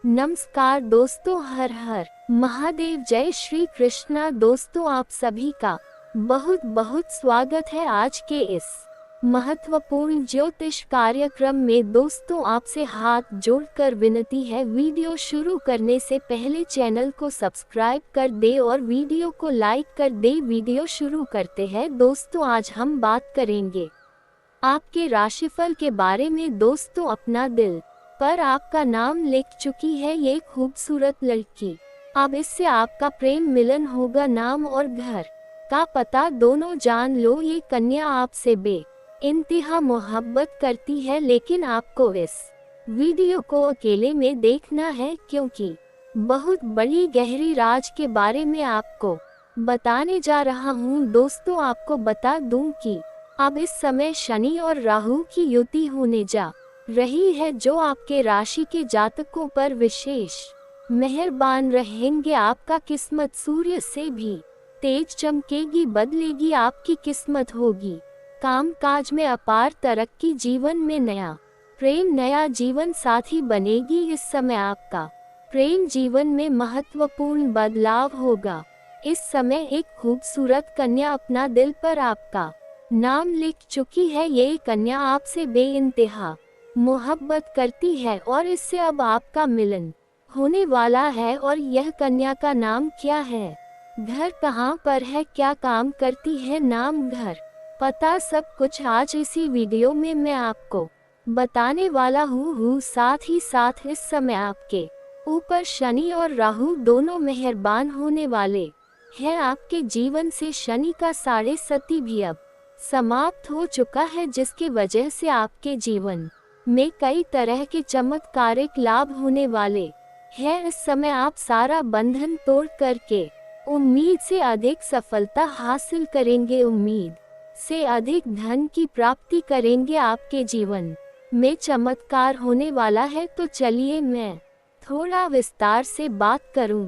नमस्कार दोस्तों, हर हर महादेव, जय श्री कृष्णा। दोस्तों, आप सभी का बहुत बहुत स्वागत है आज के इस महत्वपूर्ण ज्योतिष कार्यक्रम में। दोस्तों, आपसे हाथ जोड़कर विनती है, वीडियो शुरू करने से पहले चैनल को सब्सक्राइब कर दे और वीडियो को लाइक कर दे। वीडियो शुरू करते हैं दोस्तों। आज हम बात करेंगे आपके राशिफल के बारे में। दोस्तों, अपना दिल पर आपका नाम लिख चुकी है ये खूबसूरत लड़की। अब इससे आपका प्रेम मिलन होगा। नाम और घर का पता दोनों जान लो। ये कन्या आपसे इंतहा मोहब्बत करती है, लेकिन आपको इस वीडियो को अकेले में देखना है, क्योंकि बहुत बड़ी गहरी राज के बारे में आपको बताने जा रहा हूँ। दोस्तों, आपको बता दूं कि अब इस समय शनि और राहु की युति होने जा रही है, जो आपके राशि के जातकों पर विशेष मेहरबान रहेंगे। आपका किस्मत सूर्य से भी तेज चमकेगी, बदलेगी आपकी किस्मत होगी। काम काज में अपार तरक्की, जीवन में नया प्रेम, नया जीवन साथी बनेगी। इस समय आपका प्रेम जीवन में महत्वपूर्ण बदलाव होगा। इस समय एक खूबसूरत कन्या अपना दिल पर आपका नाम लिख चुकी है। ये कन्या आपसे बेइंतहा मोहब्बत करती है और इससे अब आपका मिलन होने वाला है। और यह कन्या का नाम क्या है, घर कहाँ पर है, क्या काम करती है, नाम, घर, पता, सब कुछ आज इसी वीडियो में मैं आपको बताने वाला हूँ। साथ ही साथ इस समय आपके ऊपर शनि और राहु दोनों मेहरबान होने वाले हैं। आपके जीवन से शनि का 7.5 भी अब समाप्त हो चुका है, जिसकी वजह से आपके जीवन में कई तरह के चमत्कारिक लाभ होने वाले हैं। इस समय आप सारा बंधन तोड़ करके उम्मीद से अधिक सफलता हासिल करेंगे, उम्मीद से अधिक धन की प्राप्ति करेंगे। आपके जीवन में चमत्कार होने वाला है। तो चलिए मैं थोड़ा विस्तार से बात करूं।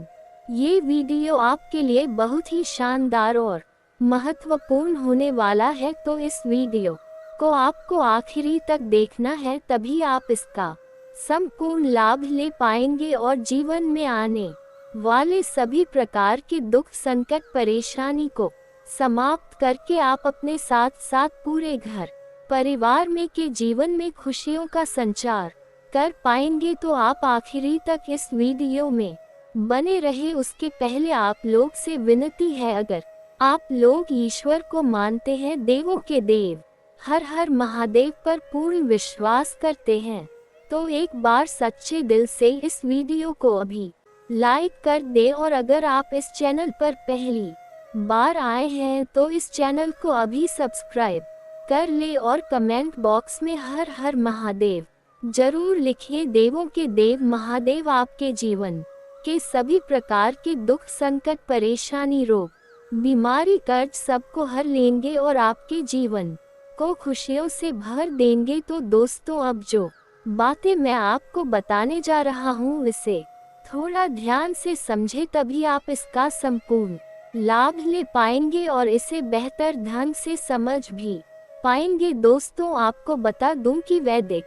ये वीडियो आपके लिए बहुत ही शानदार और महत्वपूर्ण होने वाला है, तो इस वीडियो को आपको आखिरी तक देखना है, तभी आप इसका संपूर्ण लाभ ले पाएंगे और जीवन में आने वाले सभी प्रकार के दुख, संकट, परेशानी को समाप्त करके आप अपने साथ साथ पूरे घर परिवार में के जीवन में खुशियों का संचार कर पाएंगे। तो आप आखिरी तक इस वीडियो में बने रहे। उसके पहले आप लोग से विनती है, अगर आप लोग ईश्वर को मानते हैं, देवों के देव हर हर महादेव पर पूर्ण विश्वास करते हैं, तो एक बार सच्चे दिल से इस वीडियो को अभी लाइक कर दे। और अगर आप इस चैनल पर पहली बार आए हैं तो इस चैनल को अभी सब्सक्राइब कर ले और कमेंट बॉक्स में हर हर महादेव जरूर लिखिए। देवों के देव महादेव आपके जीवन के सभी प्रकार के दुख, संकट, परेशानी, रोग, बीमारी, कर्ज सबको हर लेंगे और आपके जीवन को खुशियों से भर देंगे। तो दोस्तों, अब जो बातें मैं आपको बताने जा रहा हूँ, इसे थोड़ा ध्यान से समझे, तभी आप इसका संपूर्ण लाभ ले पाएंगे और इसे बेहतर ढंग से समझ भी पाएंगे। दोस्तों, आपको बता दूं कि वैदिक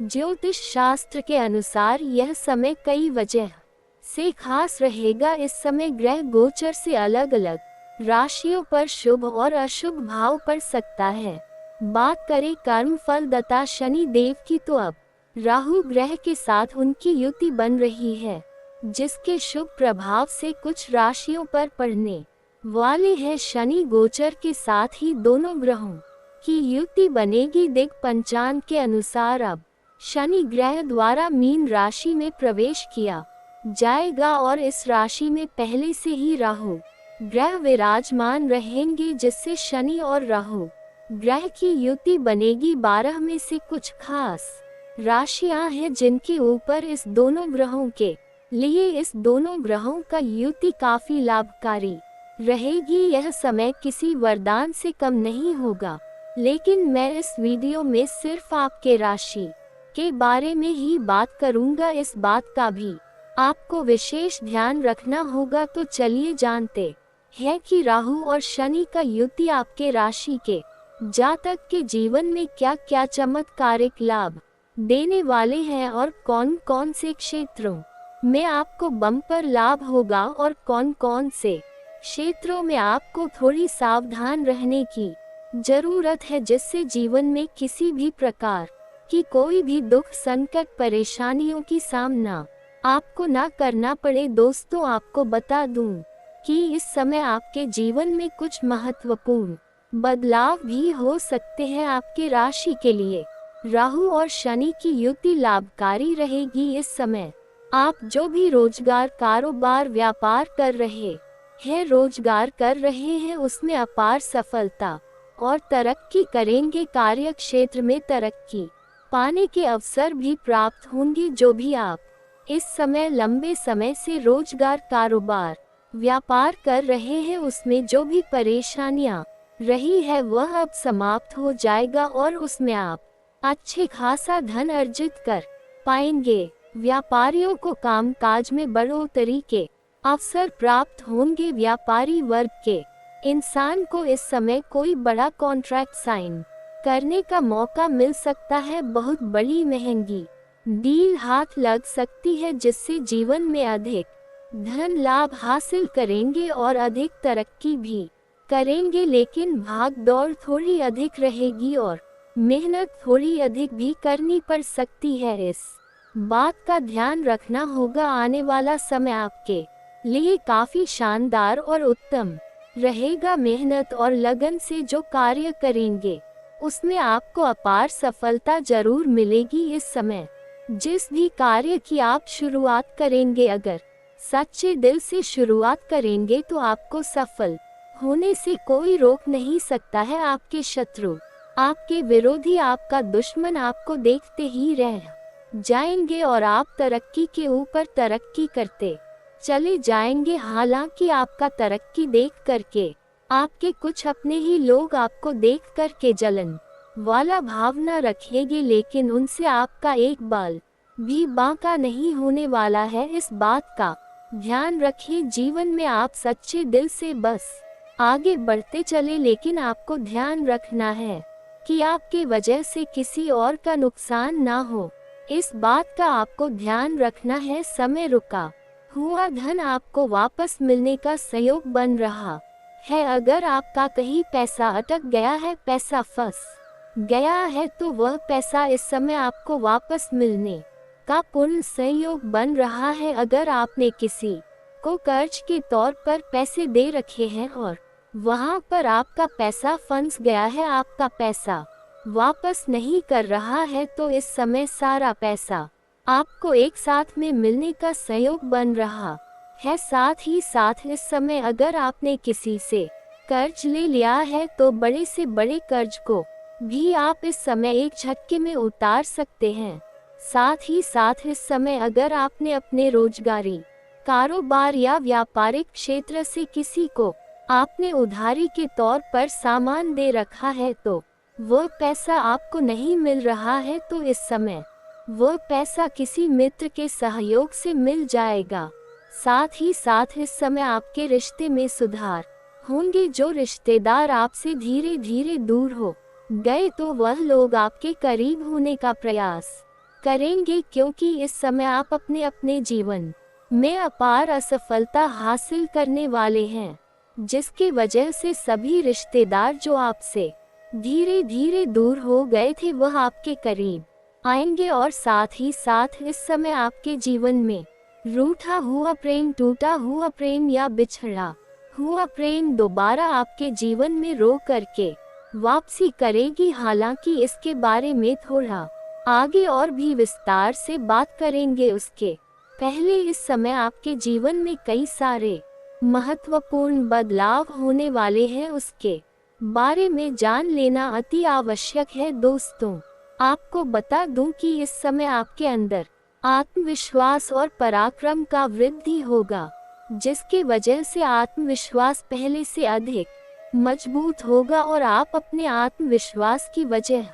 ज्योतिष शास्त्र के अनुसार यह समय कई वजह से खास रहेगा। इस समय ग्रह गोचर से अलग अलग राशियों पर शुभ और अशुभ भाव पड़ सकता है। बात करें कर्म फल दाता शनि देव की, तो अब राहु ग्रह के साथ उनकी युति बन रही है, जिसके शुभ प्रभाव से कुछ राशियों पर पड़ने वाले हैं। शनि गोचर के साथ ही दोनों ग्रहों की युति बनेगी। दिग पंचांग के अनुसार अब शनि ग्रह द्वारा मीन राशि में प्रवेश किया जाएगा और इस राशि में पहले से ही राहु ग्रह विराजमान रहेंगे, जिससे शनि और राहु ग्रह की युति बनेगी। 12 में से कुछ खास राशियां हैं जिनके ऊपर इस दोनों ग्रहों के लिए इस दोनों ग्रहों का युति काफी लाभकारी रहेगी। यह समय किसी वरदान से कम नहीं होगा, लेकिन मैं इस वीडियो में सिर्फ आपके राशि के बारे में ही बात करूंगा। इस बात का भी आपको विशेष ध्यान रखना होगा। तो चलिए जानते हैं कि राहु और शनि का युति आपके राशि के जातक के जीवन में क्या क्या चमत्कारिक लाभ देने वाले हैं और कौन कौन से क्षेत्रों में आपको बम्पर लाभ होगा और कौन कौन से क्षेत्रों में आपको थोड़ी सावधान रहने की जरूरत है, जिससे जीवन में किसी भी प्रकार की कोई भी दुख, संकट, परेशानियों की सामना आपको ना करना पड़े। दोस्तों, आपको बता दूं कि इस समय आपके जीवन में कुछ महत्वपूर्ण बदलाव भी हो सकते हैं। आपके राशि के लिए राहु और शनि की युति लाभकारी रहेगी। इस समय आप जो भी रोजगार, कारोबार, व्यापार कर रहे हैं उसमें अपार सफलता और तरक्की करेंगे। कार्य क्षेत्र में तरक्की पाने के अवसर भी प्राप्त होंगे। जो भी आप इस समय लंबे समय से रोजगार, कारोबार, व्यापार कर रहे हैं उसमें जो भी परेशानियां रही है वह अब समाप्त हो जाएगा और उसमें आप अच्छे खासा धन अर्जित कर पाएंगे। व्यापारियों को कामकाज में बढ़ोतरी के अवसर प्राप्त होंगे। व्यापारी वर्ग के इंसान को इस समय कोई बड़ा कॉन्ट्रैक्ट साइन करने का मौका मिल सकता है। बहुत बड़ी महंगी डील हाथ लग सकती है, जिससे जीवन में अधिक धन लाभ हासिल करेंगे और अधिक तरक्की भी करेंगे। लेकिन भाग दौड़ थोड़ी अधिक रहेगी और मेहनत थोड़ी अधिक भी करनी पड़ सकती है। इस बात का ध्यान रखना होगा। आने वाला समय आपके लिए काफी शानदार और उत्तम रहेगा। मेहनत और लगन से जो कार्य करेंगे उसमें आपको अपार सफलता जरूर मिलेगी। इस समय जिस भी कार्य की आप शुरुआत करेंगे, अगर सच्चे दिल से शुरुआत करेंगे तो आपको सफल होने से कोई रोक नहीं सकता है। आपके शत्रु, आपके विरोधी, आपका दुश्मन आपको देखते ही रह जाएंगे और आप तरक्की के ऊपर तरक्की करते चले जाएंगे। हालांकि आपका तरक्की देख करके आपके कुछ अपने ही लोग आपको देख करके जलन वाला भावना रखेंगे, लेकिन उनसे आपका एक बाल भी बांका नहीं होने वाला है। इस बात का ध्यान रखें। जीवन में आप सच्चे दिल से बस आगे बढ़ते चले, लेकिन आपको ध्यान रखना है कि आपके वजह से किसी और का नुकसान ना हो। इस बात का आपको ध्यान रखना है। समय रुका हुआ धन आपको वापस मिलने का सहयोग बन रहा है। अगर आपका कहीं पैसा अटक गया है, पैसा फंस गया है, तो वह पैसा इस समय आपको वापस मिलने का पूर्ण सहयोग बन रहा है। अगर आपने किसी को कर्ज के तौर पर पैसे दे रखे हैं और वहां पर आपका पैसा फंस गया है, आपका पैसा वापस नहीं कर रहा है, तो इस समय सारा पैसा आपको एक साथ में मिलने का सहयोग बन रहा है। साथ ही साथ इस समय अगर आपने किसी से कर्ज ले लिया है तो बड़े से बड़े कर्ज को भी आप इस समय एक झटके में उतार सकते हैं। साथ ही साथ इस समय अगर आपने अपने रोजगारी, कारोबार या व्यापारिक क्षेत्र से किसी को आपने उधारी के तौर पर सामान दे रखा है तो वह पैसा आपको नहीं मिल रहा है, तो इस समय वह पैसा किसी मित्र के सहयोग से मिल जाएगा। साथ ही साथ इस समय आपके रिश्ते में सुधार होंगे। जो रिश्तेदार आपसे धीरे धीरे दूर हो गए तो वह लोग आपके करीब होने का प्रयास करेंगे, क्योंकि इस समय आप अपने अपने जीवन में अपार असफलता हासिल करने वाले हैं, जिसकी वजह से सभी रिश्तेदार जो आपसे धीरे धीरे दूर हो गए थे वह आपके करीब आएंगे। और साथ ही साथ इस समय आपके जीवन में रूठा हुआ प्रेम, टूटा हुआ प्रेम या बिछड़ा हुआ प्रेम दोबारा आपके जीवन में रो करके वापसी करेगी। हालांकि इसके बारे में थोड़ा आगे और भी विस्तार से बात करेंगे। उसके पहले इस समय आपके जीवन में कई सारे महत्वपूर्ण बदलाव होने वाले हैं, उसके बारे में जान लेना अति आवश्यक है। दोस्तों, आपको बता दूं कि इस समय आपके अंदर आत्मविश्वास और पराक्रम का वृद्धि होगा, जिसके वजह से आत्मविश्वास पहले से अधिक मजबूत होगा और आप अपने आत्मविश्वास की वजह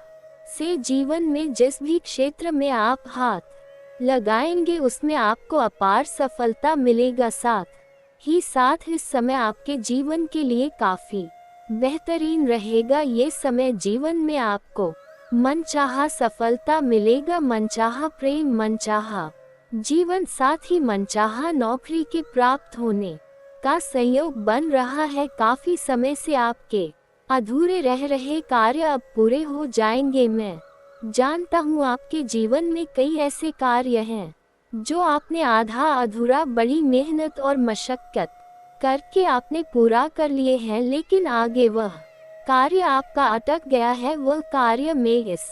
से जीवन में जिस भी क्षेत्र में आप हाथ लगाएंगे उसमें आपको अपार सफलता मिलेगा। साथ ही साथ इस समय आपके जीवन के लिए काफी बेहतरीन रहेगा। ये समय जीवन में आपको मनचाहा सफलता मिलेगा, मनचाहा प्रेम, मनचाहा जीवन साथी मनचाहा नौकरी के प्राप्त होने का संयोग बन रहा है। काफी समय से आपके अधूरे रह रहे कार्य अब पूरे हो जाएंगे। मैं जानता हूँ आपके जीवन में कई ऐसे कार्य हैं जो आपने आधा अधूरा बड़ी मेहनत और मशक्कत करके आपने पूरा कर लिए हैं, लेकिन आगे वह कार्य आपका अटक गया है। वह कार्य में इस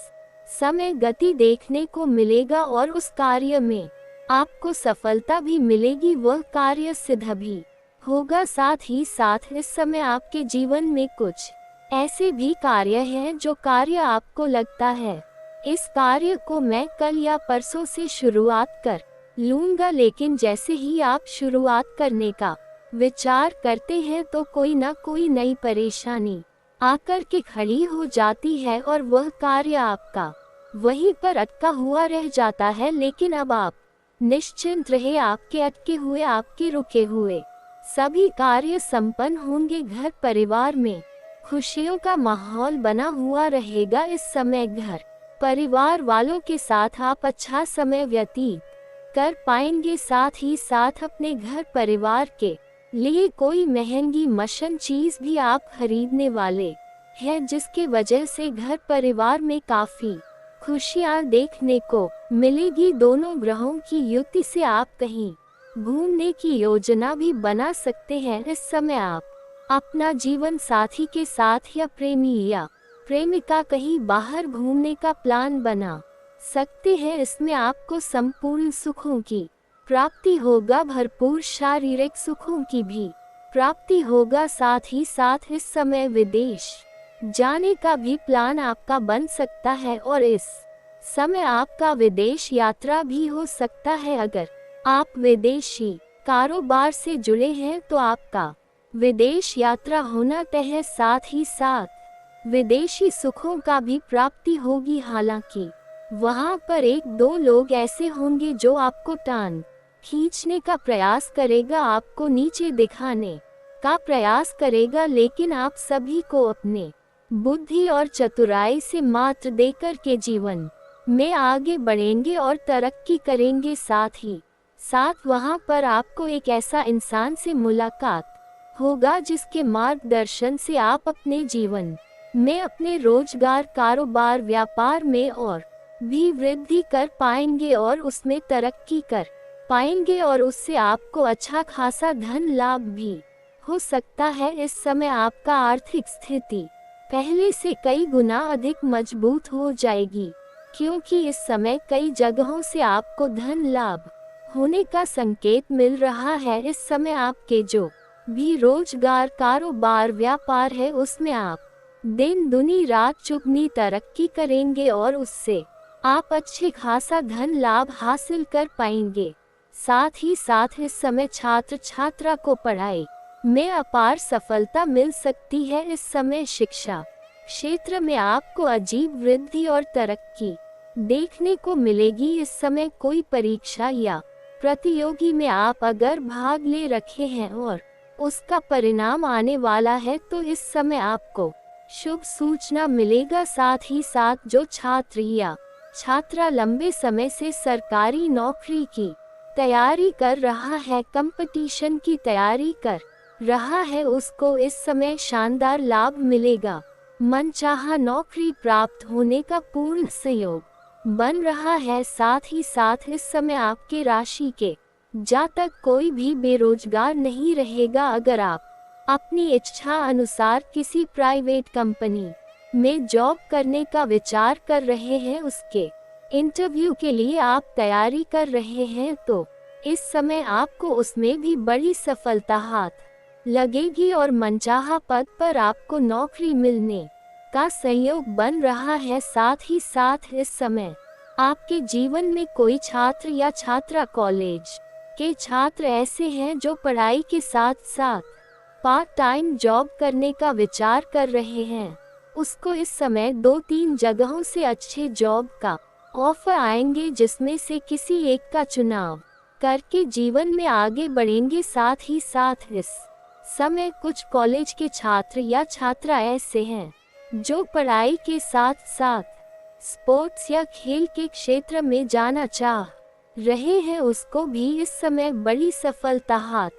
समय गति देखने को मिलेगा और उस कार्य में आपको सफलता भी मिलेगी। वह कार्य सिद्ध भी होगा। साथ ही साथ इस समय आपके जीवन में कुछ ऐसे भी कार्य हैं जो कार्य आपको लगता है इस कार्य को मैं कल या परसों से शुरुआत कर लूंगा, लेकिन जैसे ही आप शुरुआत करने का विचार करते हैं तो कोई ना कोई नई परेशानी आकर के खड़ी हो जाती है और वह कार्य आपका वहीं पर अटका हुआ रह जाता है। लेकिन अब आप निश्चिंत रहे, आपके अटके हुए, आपके रुके हुए सभी कार्य संपन्न होंगे। घर परिवार में खुशियों का माहौल बना हुआ रहेगा। इस समय घर परिवार वालों के साथ आप अच्छा समय व्यतीत कर पाएंगे। साथ ही साथ अपने घर परिवार के लिए कोई महंगी मशीन चीज भी आप खरीदने वाले हैं, जिसके वजह से घर परिवार में काफी खुशियां देखने को मिलेगी। दोनों ग्रहों की युति से आप कहीं घूमने की योजना भी बना सकते हैं। इस समय आप अपना जीवन साथी के साथ या प्रेमी या प्रेमिका कहीं बाहर घूमने का प्लान बना सकते हैं। इसमें आपको संपूर्ण सुखों की प्राप्ति होगा, भरपूर शारीरिक सुखों की भी प्राप्ति होगा। साथ ही साथ इस समय विदेश जाने का भी प्लान आपका बन सकता है और इस समय आपका विदेश यात्रा भी हो सकता है। अगर आप विदेशी कारोबार से जुड़े हैं तो आपका विदेश यात्रा होना तय है। साथ ही साथ विदेशी सुखों का भी प्राप्ति होगी। हालांकि वहां पर एक दो लोग ऐसे होंगे जो आपको टान खींचने का प्रयास करेगा, आपको नीचे दिखाने का प्रयास करेगा, लेकिन आप सभी को अपने बुद्धि और चतुराई से मात देकर के जीवन में आगे बढ़ेंगे और तरक्की करेंगे। साथ ही साथ वहां पर आपको एक ऐसा इंसान से मुलाकात होगा जिसके मार्गदर्शन से आप अपने जीवन में, अपने रोजगार, कारोबार, व्यापार में और भी वृद्धि कर पाएंगे और उसमें तरक्की कर पाएंगे और उससे आपको अच्छा खासा धन लाभ भी हो सकता है। इस समय आपका आर्थिक स्थिति पहले से कई गुना अधिक मजबूत हो जाएगी, क्योंकि इस समय कई जगहों से आपको धन लाभ होने का संकेत मिल रहा है। इस समय आपके जो भी रोजगार, कारोबार, व्यापार है उसमें आप दिन दुनी रात चुगनी तरक्की करेंगे और उससे आप अच्छे खासा धन लाभ हासिल कर पाएंगे। साथ ही साथ इस समय छात्र छात्रा को पढ़ाई में अपार सफलता मिल सकती है। इस समय शिक्षा क्षेत्र में आपको अजीब वृद्धि और तरक्की देखने को मिलेगी। इस समय कोई परीक्षा या प्रतियोगी में आप अगर भाग ले रखे हैं और उसका परिणाम आने वाला है तो इस समय आपको शुभ सूचना मिलेगा। साथ ही साथ जो छात्र या छात्रा लंबे समय से सरकारी नौकरी की तैयारी कर रहा है, कंपटीशन की तैयारी कर रहा है, उसको इस समय शानदार लाभ मिलेगा। मनचाहा नौकरी प्राप्त होने का पूर्ण सहयोग बन रहा है। साथ ही साथ इस समय आपके राशि के जातक कोई भी बेरोजगार नहीं रहेगा। अगर आप अपनी इच्छा अनुसार किसी प्राइवेट कंपनी में जॉब करने का विचार कर रहे हैं, उसके इंटरव्यू के लिए आप तैयारी कर रहे हैं, तो इस समय आपको उसमें भी बड़ी सफलता हाथ लगेगी और मनचाहा पद पर आपको नौकरी मिलने का संयोग बन रहा है। साथ ही साथ इस समय आपके जीवन में कोई छात्र या छात्रा, कॉलेज के छात्र ऐसे हैं जो पढ़ाई के साथ साथ पार्ट टाइम जॉब करने का विचार कर रहे हैं। उसको इस समय 2-3 जगहों से अच्छे जॉब का ऑफर आएंगे, जिसमें से किसी एक का चुनाव करके जीवन में आगे बढ़ेंगे। साथ ही साथ इस समय कुछ कॉलेज के छात्र या छात्रा ऐसे हैं जो पढ़ाई के साथ साथ स्पोर्ट्स या खेल के क्षेत्र में जाना चाह रहे हैं उसको भी इस समय बड़ी सफलता हाथ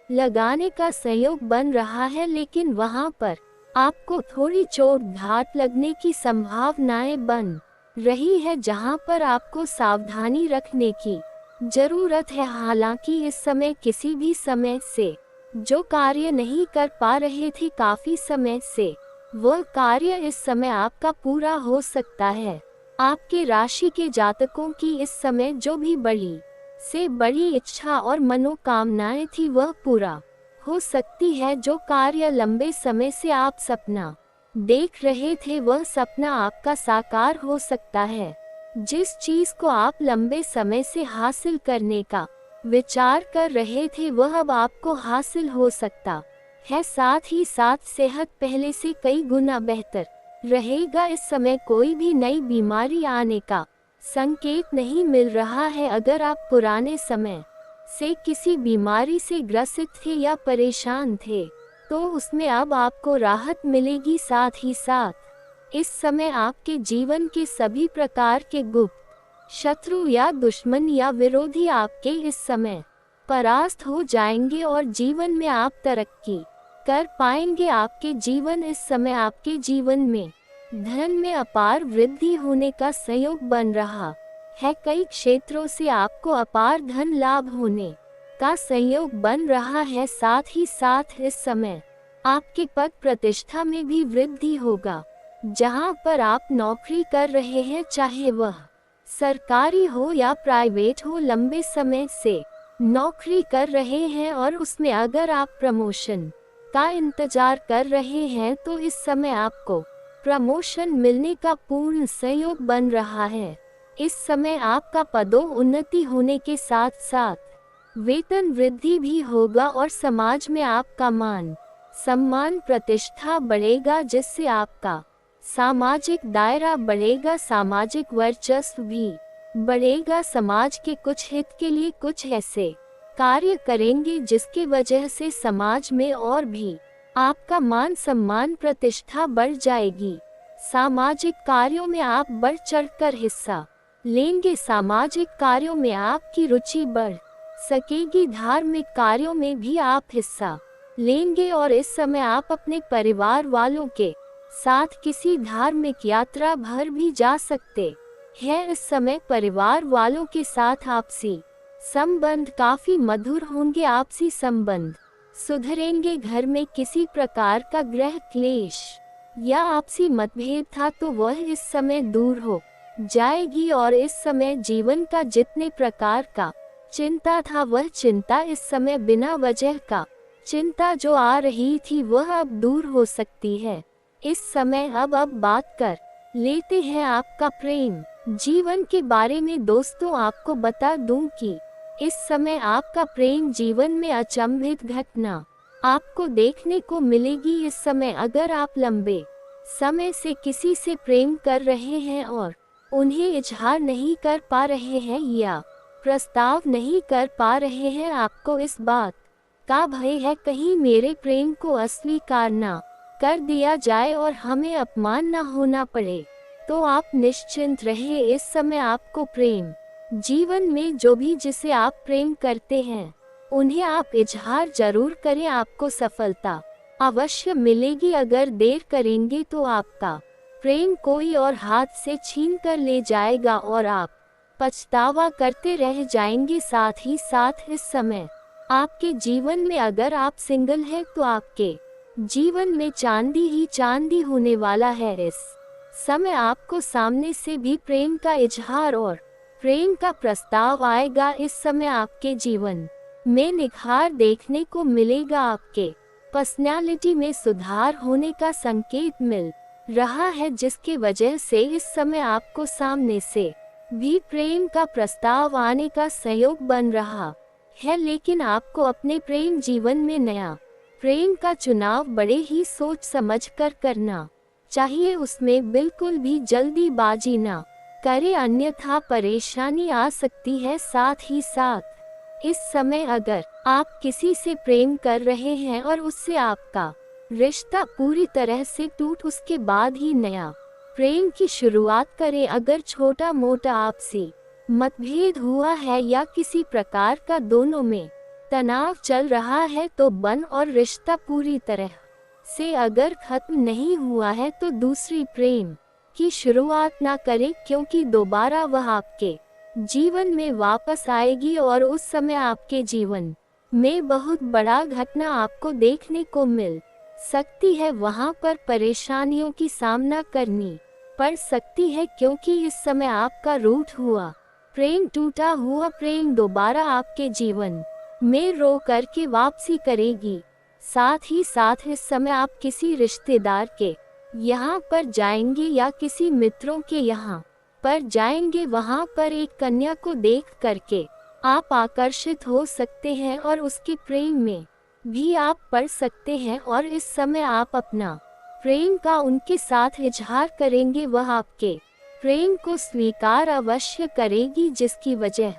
लगाने का संयोग बन रहा है, लेकिन वहां पर आपको थोड़ी चोट घाट लगने की संभावनाएं बन रही है, जहां पर आपको सावधानी रखने की जरूरत है। हालांकि इस समय किसी भी समय से जो कार्य नहीं कर पा रहे थे काफी समय से, वह कार्य इस समय आपका पूरा हो सकता है। आपके राशि के जातकों की इस समय जो भी बड़ी से बड़ी इच्छा और मनोकामनाएं थी वह पूरा हो सकती है। जो कार्य लंबे समय से आप सपना देख रहे थे वह सपना आपका साकार हो सकता है। जिस चीज को आप लंबे समय से हासिल करने का विचार कर रहे थे वह अब आपको हासिल हो सकता है। साथ ही साथ सेहत पहले से कई गुना बेहतर रहेगा। इस समय कोई भी नई बीमारी आने का संकेत नहीं मिल रहा है। अगर आप पुराने समय से किसी बीमारी से ग्रसित थे या परेशान थे तो उसमें अब आपको राहत मिलेगी। साथ ही साथ इस समय आपके जीवन के सभी प्रकार के गुप्त शत्रु या दुश्मन या विरोधी आपके इस समय परास्त हो जाएंगे और जीवन में आप तरक्की कर पाएंगे। आपके जीवन इस समय आपके जीवन में धन में अपार वृद्धि होने का संयोग बन रहा है। कई क्षेत्रों से आपको अपार धन लाभ होने का संयोग बन रहा है। साथ ही साथ इस समय आपके पद प्रतिष्ठा में भी वृद्धि होगा। जहां पर आप नौकरी कर रहे हैं, चाहे वह सरकारी हो या प्राइवेट हो, लंबे समय से नौकरी कर रहे हैं और उसमें अगर आप प्रमोशन का इंतजार कर रहे हैं तो इस समय आपको प्रमोशन मिलने का पूर्ण संयोग बन रहा है। इस समय आपका पदोन्नति होने के साथ साथ वेतन वृद्धि भी होगा और समाज में आपका मान सम्मान प्रतिष्ठा बढ़ेगा, जिससे आपका सामाजिक दायरा बढ़ेगा, सामाजिक वर्चस्व भी बढ़ेगा। समाज के कुछ हित के लिए कुछ ऐसे कार्य करेंगे जिसकी वजह से समाज में और भी आपका मान सम्मान प्रतिष्ठा बढ़ जाएगी। सामाजिक कार्यों में आप बढ़ चढ़कर हिस्सा लेंगे। सामाजिक कार्यों में आपकी रुचि बढ़ सकेगी। धार्मिक कार्यों में भी आप हिस्सा लेंगे और इस समय आप अपने परिवार वालों के साथ किसी धार्मिक यात्रा भर भी जा सकते हैं। इस समय परिवार वालों के साथ आपसी संबंध काफी मधुर होंगे। आपसी संबंध सुधरेंगे। घर में किसी प्रकार का गृह क्लेश या आपसी मतभेद था तो वह इस समय दूर हो जाएगी और इस समय जीवन का जितने प्रकार का चिंता था वह चिंता इस समय बिना वजह का चिंता जो आ रही थी वह अब दूर हो सकती है। इस समय अब बात कर लेते हैं आपका प्रेम जीवन के बारे में। दोस्तों, आपको बता दूं कि इस समय आपका प्रेम जीवन में अचंभित घटना आपको देखने को मिलेगी। इस समय अगर आप लंबे समय से किसी से प्रेम कर रहे हैं और उन्हें इजहार नहीं कर पा रहे हैं या प्रस्ताव नहीं कर पा रहे हैं, आपको इस बात का भय है कहीं मेरे प्रेम को अस्वीकार ना कर दिया जाए और हमें अपमान न होना पड़े, तो आप निश्चिंत रहे। इस समय आपको प्रेम जीवन में जो भी जिसे आप प्रेम करते हैं उन्हें आप इजहार जरूर करें, आपको सफलता अवश्य मिलेगी। अगर देर करेंगे तो आपका प्रेम कोई और हाथ से छीन कर ले जाएगा और आप पछतावा करते रह जाएंगे। साथ ही साथ इस समय आपके जीवन में अगर आप सिंगल हैं तो आपके जीवन में चांदी ही चांदी होने वाला है। इस समय आपको सामने से भी प्रेम का इजहार और प्रेम का प्रस्ताव आएगा। इस समय आपके जीवन में निखार देखने को मिलेगा। आपके पर्सनालिटी में सुधार होने का संकेत मिल रहा है, जिसके वजह से इस समय आपको सामने से भी प्रेम का प्रस्ताव आने का संयोग बन रहा है। लेकिन आपको अपने प्रेम जीवन में नया प्रेम का चुनाव बड़े ही सोच समझ कर करना चाहिए। उसमें बिल्कुल भी जल्दीबाजी ना करें, अन्यथा परेशानी आ सकती है। साथ ही साथ इस समय अगर आप किसी से प्रेम कर रहे हैं और उससे आपका रिश्ता पूरी तरह से टूट उसके बाद ही नया प्रेम की शुरुआत करें। अगर छोटा मोटा आपसी मतभेद हुआ है या किसी प्रकार का दोनों में तनाव चल रहा है तो बन और रिश्ता पूरी तरह से अगर खत्म नहीं हुआ है तो दूसरी प्रेम की शुरुआत ना करें, क्योंकि दोबारा वह आपके जीवन में वापस आएगी और उस समय आपके जीवन में बहुत बड़ा घटना आपको देखने को मिल सकती है। वहां पर परेशानियों की सामना करनी पड़ सकती है, क्योंकि इस समय आपका रूठ हुआ प्रेम, टूटा हुआ प्रेम दोबारा आपके जीवन में रो करके वापसी करेगी। साथ ही साथ इस समय आप किसी रिश्तेदार के यहाँ पर जाएंगे या किसी मित्रों के यहाँ पर जाएंगे। वहाँ पर एक कन्या को देख करके आप आकर्षित हो सकते हैं और उसके प्रेम में भी आप पड़ सकते हैं और इस समय आप अपना प्रेम का उनके साथ इजहार करेंगे। वह आपके प्रेम को स्वीकार अवश्य करेगी, जिसकी वजह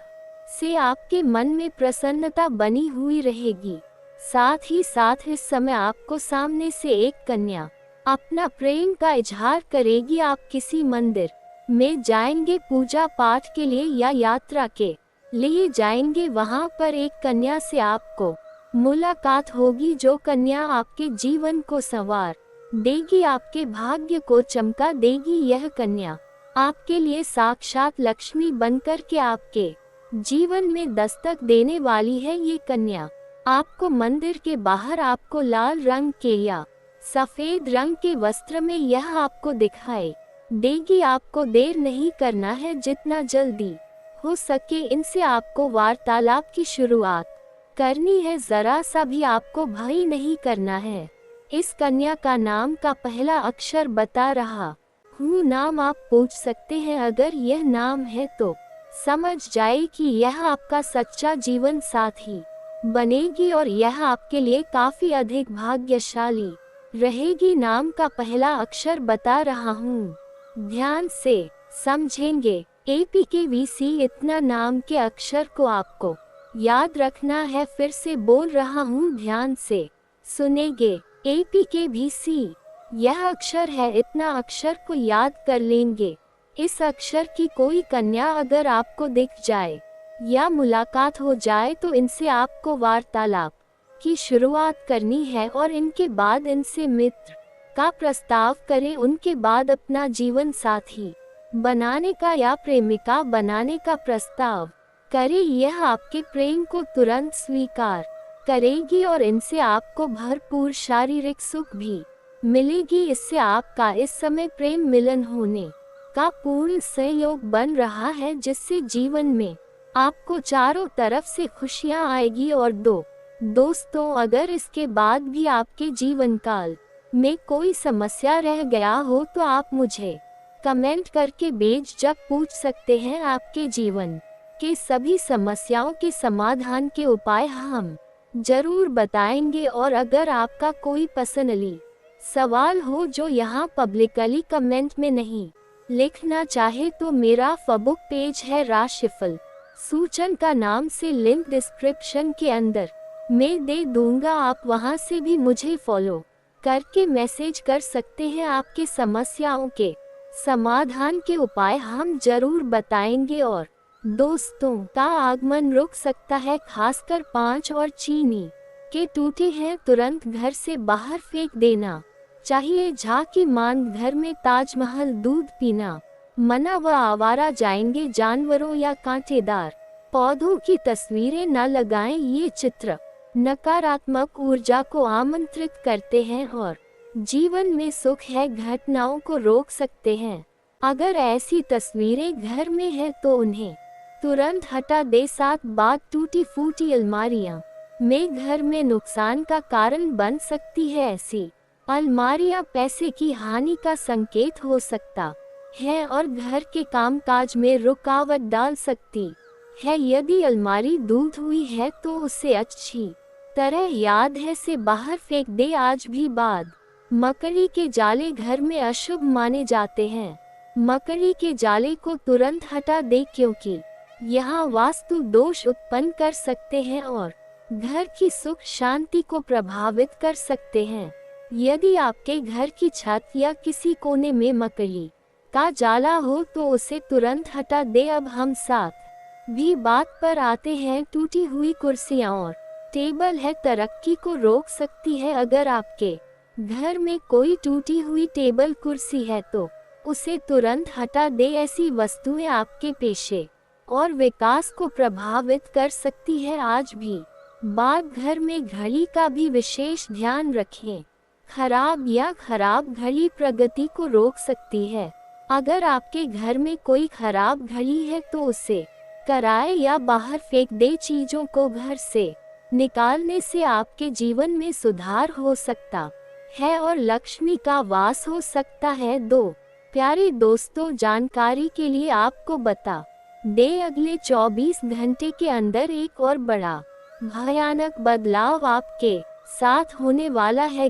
से आपके मन में प्रसन्नता बनी हुई रहेगी। साथ ही साथ इस समय आपको सामने से एक कन्या अपना प्रेम का इजहार करेगी। आप किसी मंदिर में जाएंगे पूजा पाठ के लिए या यात्रा के लिए जाएंगे। वहां पर एक कन्या से आपको मुलाकात होगी, जो कन्या आपके जीवन को संवार देगी, आपके भाग्य को चमका देगी। यह कन्या आपके लिए साक्षात लक्ष्मी बनकर के आपके जीवन में दस्तक देने वाली है। ये कन्या आपको मंदिर के बाहर आपको लाल रंग के या सफेद रंग के वस्त्र में यह आपको दिखाई देगी। आपको देर नहीं करना है, जितना जल्दी हो सके इनसे आपको वार्तालाप की शुरुआत करनी है। जरा सा भी आपको भय नहीं करना है। इस कन्या का नाम का पहला अक्षर बता रहा हूँ, नाम आप पूछ सकते हैं। अगर यह नाम है तो समझ जाए कि यह आपका सच्चा जीवन साथी बनेगी और यह आपके लिए काफी अधिक भाग्यशाली रहेगी। नाम का पहला अक्षर बता रहा हूँ, ध्यान से समझेंगे। APKVC इतना नाम के अक्षर को आपको याद रखना है। फिर से बोल रहा हूँ, ध्यान से सुनेंगे। APKVC यह अक्षर है, इतना अक्षर को याद कर लेंगे। इस अक्षर की कोई कन्या अगर आपको दिख जाए या मुलाकात हो जाए तो इनसे आपको वार्तालाप की शुरुआत करनी है और इनके बाद इनसे मित्र का प्रस्ताव करें। उनके बाद अपना जीवन साथी बनाने का या प्रेमिका बनाने का प्रस्ताव करें। यह आपके प्रेम को तुरंत स्वीकार करेगी और इनसे आपको भरपूर शारीरिक सुख भी मिलेगी। इससे आपका इस समय प्रेम मिलन होने का पूर्ण सहयोग बन रहा है, जिससे जीवन में आपको चारों तरफ से खुशियां आएगी। और दोस्तों, अगर इसके बाद भी आपके जीवन काल में कोई समस्या रह गया हो तो आप मुझे कमेंट करके बेझिझक पूछ सकते हैं। आपके जीवन के सभी समस्याओं के समाधान के उपाय हम जरूर बताएंगे। और अगर आपका कोई पर्सनली सवाल हो जो यहाँ पब्लिकली कमेंट में नहीं लिखना चाहे तो मेरा फेसबुक पेज है राशिफल सूचन का नाम से लिंक डिस्क्रिप्शन के अंदर मैं दे दूंगा। आप वहां से भी मुझे फॉलो करके मैसेज कर सकते हैं। आपके समस्याओं के समाधान के उपाय हम जरूर बताएंगे। और दोस्तों का आगमन रुक सकता है, खासकर 5 और चीनी के टूटे हैं तुरंत घर से बाहर फेंक देना चाहिए। झांकी मान घर में ताजमहल दूध पीना मना व आवारा जाएंगे जानवरों या कांटेदार पौधों की तस्वीरें न लगाएं। ये चित्र नकारात्मक ऊर्जा को आमंत्रित करते हैं और जीवन में सुख है घटनाओं को रोक सकते हैं। अगर ऐसी तस्वीरें घर में हैं तो उन्हें तुरंत हटा दे। साथ बात टूटी फूटी अलमारियां में घर में नुकसान का कारण बन सकती है। ऐसी अलमारियां पैसे की हानि का संकेत हो सकता है और घर के कामकाज में रुकावट डाल सकती है। यदि अलमारी दूध हुई है तो उसे अच्छी तरह याद है से बाहर फेंक दे। आज भी बाद मकड़ी के जाले घर में अशुभ माने जाते हैं। मकड़ी के जाले को तुरंत हटा दे, क्योंकि यहाँ वास्तु दोष उत्पन्न कर सकते हैं और घर की सुख शांति को प्रभावित कर सकते हैं। यदि आपके घर की छत या किसी कोने में मकड़ी का जाला हो तो उसे तुरंत हटा दे। अब हम साथ भी बात पर आते हैं टूटी हुई कुर्सियां और टेबल है तरक्की को रोक सकती है। अगर आपके घर में कोई टूटी हुई टेबल कुर्सी है तो उसे तुरंत हटा दे। ऐसी वस्तुएं आपके पेशे और विकास को प्रभावित कर सकती है। आज भी बात घर में घड़ी का भी विशेष ध्यान रखें। खराब घड़ी प्रगति को रोक सकती है। अगर आपके घर में कोई खराब घड़ी है तो उसे कराए या बाहर फेंक दे। चीजों को घर से निकालने से आपके जीवन में सुधार हो सकता है और लक्ष्मी का वास हो सकता है। प्यारे दोस्तों, जानकारी के लिए आपको बता दे अगले 24 घंटे के अंदर एक और बड़ा भयानक बदलाव आपके साथ होने वाला है।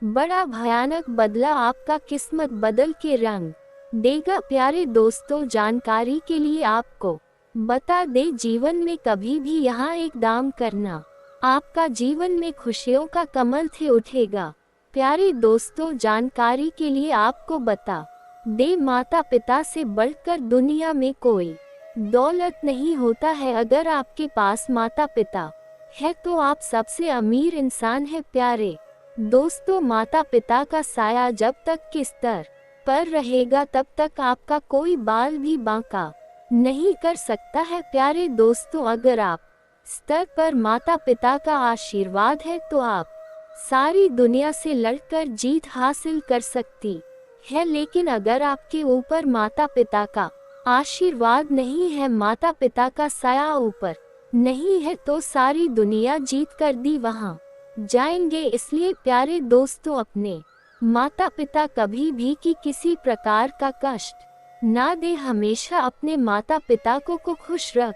बड़ा भयानक बदलाव आपका किस्मत बदल के रंग देगा। प्यारे दोस्तों, जानकारी के लिए आपको बता दे जीवन में कभी भी यहाँ इकदाम करना आपका जीवन में खुशियों का कमल थे उठेगा। प्यारे दोस्तों, जानकारी के लिए आपको बता दे माता पिता से बढ़कर दुनिया में कोई दौलत नहीं होता है। अगर आपके पास माता पिता है तो आप सबसे अमीर इंसान है। प्यारे दोस्तों, माता पिता का साया जब तक के स्तर पर रहेगा तब तक आपका कोई बाल भी बांका नहीं कर सकता है। प्यारे दोस्तों, अगर आप स्तर पर माता पिता का आशीर्वाद है तो आप सारी दुनिया से लड़कर जीत हासिल कर सकती है। लेकिन अगर आपके ऊपर माता पिता का आशीर्वाद नहीं है, माता पिता का साया ऊपर नहीं है, तो सारी दुनिया जीत कर दी वहां जाएंगे। इसलिए प्यारे दोस्तों, अपने माता पिता कभी भी किसी प्रकार का कष्ट ना दे। हमेशा अपने माता पिता को खुश रख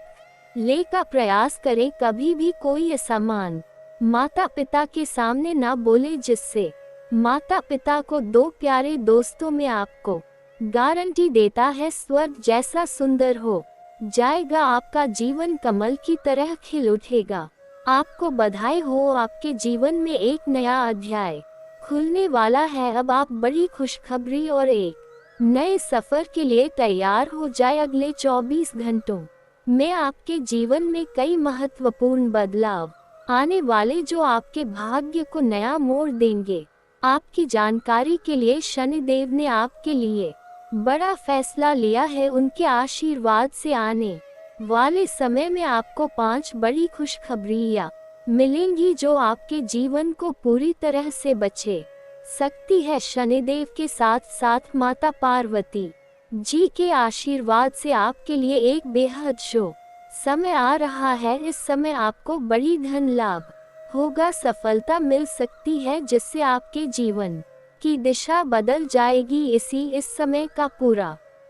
ले का प्रयास करें। कभी भी कोई असमान माता पिता के सामने ना बोले, जिससे माता पिता को दो। प्यारे दोस्तों, मैं आपको गारंटी देता है स्वर्ग जैसा सुंदर हो जाएगा। आपका जीवन कमल की तरह खिल उठेगा। आपको बधाई हो, आपके जीवन में एक नया अध्याय खुलने वाला है। अब आप बड़ी खुशखबरी और एक नए सफर के लिए तैयार हो जाए। अगले 24 घंटों में आपके जीवन में कई महत्वपूर्ण बदलाव आने वाले जो आपके भाग्य को नया मोड़ देंगे। आपकी जानकारी के लिए शनिदेव ने आपके लिए बड़ा फैसला लिया है। उनके आशीर्वाद से आने वाले समय में आपको 5 बड़ी खुशखबरियां मिलेंगी जो आपके जीवन को पूरी तरह से बचे सकती है। शनिदेव के साथ साथ माता पार्वती जी के आशीर्वाद से आपके लिए एक बेहद शुभ समय आ रहा है। इस समय आपको बड़ी धन लाभ होगा, सफलता मिल सकती है जिससे आपके जीवन की दिशा बदल जाएगी। इस समय का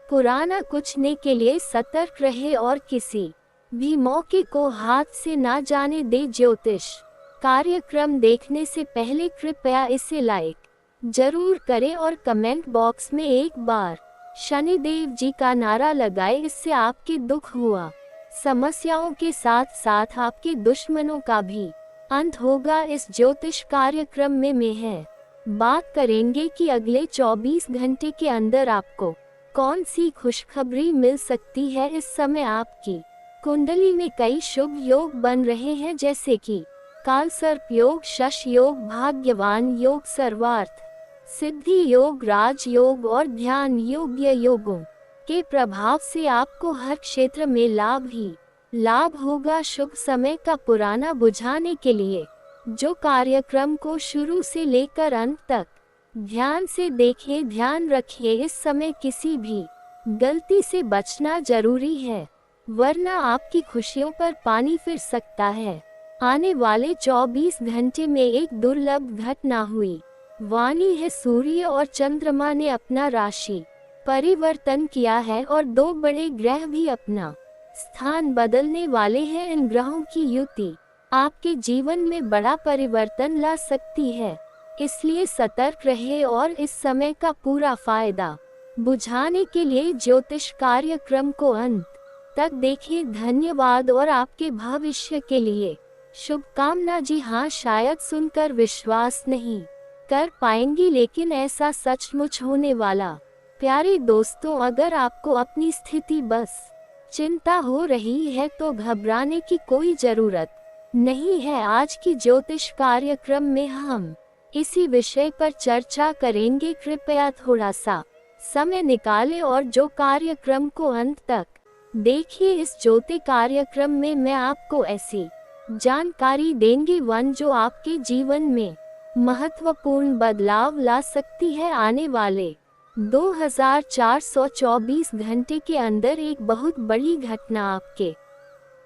पुराना कुचने के लिए सतर्क रहे और किसी भी मौके को हाथ से ना जाने दे। ज्योतिष कार्यक्रम देखने से पहले कृपया इसे लाइक जरूर करें और कमेंट बॉक्स में एक बार शनिदेव जी का नारा लगाए। इससे आपके दुख हुआ समस्याओं के साथ साथ आपके दुश्मनों का भी अंत होगा। इस ज्योतिष कार्यक्रम में है बात करेंगे कि अगले 24 घंटे के अंदर आपको कौन सी खुशखबरी मिल सकती है। इस समय आपकी कुंडली में कई शुभ योग बन रहे हैं, जैसे कि काल सर्प योग, शश योग, भाग्यवान योग, सर्वार्थ सिद्धि योग, राज योग और ध्यान योग्य योगों के प्रभाव से आपको हर क्षेत्र में लाभ ही लाभ होगा। शुभ समय का पुराना बुझाने के लिए जो कार्यक्रम को शुरू से लेकर अंत तक ध्यान से देखें। ध्यान रखिए, इस समय किसी भी गलती से बचना जरूरी है, वरना आपकी खुशियों पर पानी फिर सकता है। आने वाले 24 घंटे में एक दुर्लभ घटना हुई वाणी है। सूर्य और चंद्रमा ने अपना राशि परिवर्तन किया है और 2 बड़े ग्रह भी अपना स्थान बदलने वाले हैं। इन ग्रहों की युति आपके जीवन में बड़ा परिवर्तन ला सकती है, इसलिए सतर्क रहे और इस समय का पूरा फायदा बुझाने के लिए ज्योतिष कार्यक्रम को अंत तक देखें। धन्यवाद और आपके भविष्य के लिए शुभकामना। जी हाँ, शायद सुनकर विश्वास नहीं कर पाएंगी, लेकिन ऐसा सचमुच होने वाला। प्यारे दोस्तों, अगर आपको अपनी स्थिति बस चिंता हो रही है तो घबराने की कोई जरूरत नहीं है। आज की ज्योतिष कार्यक्रम में हम इसी विषय पर चर्चा करेंगे। कृपया थोड़ा सा समय निकालें और जो कार्यक्रम को अंत तक देखिए। इस ज्योतिष कार्यक्रम में मैं आपको ऐसी जानकारी देंगे जो आपके जीवन में महत्वपूर्ण बदलाव ला सकती है। आने वाले 2424 घंटे के अंदर एक बहुत बड़ी घटना आपके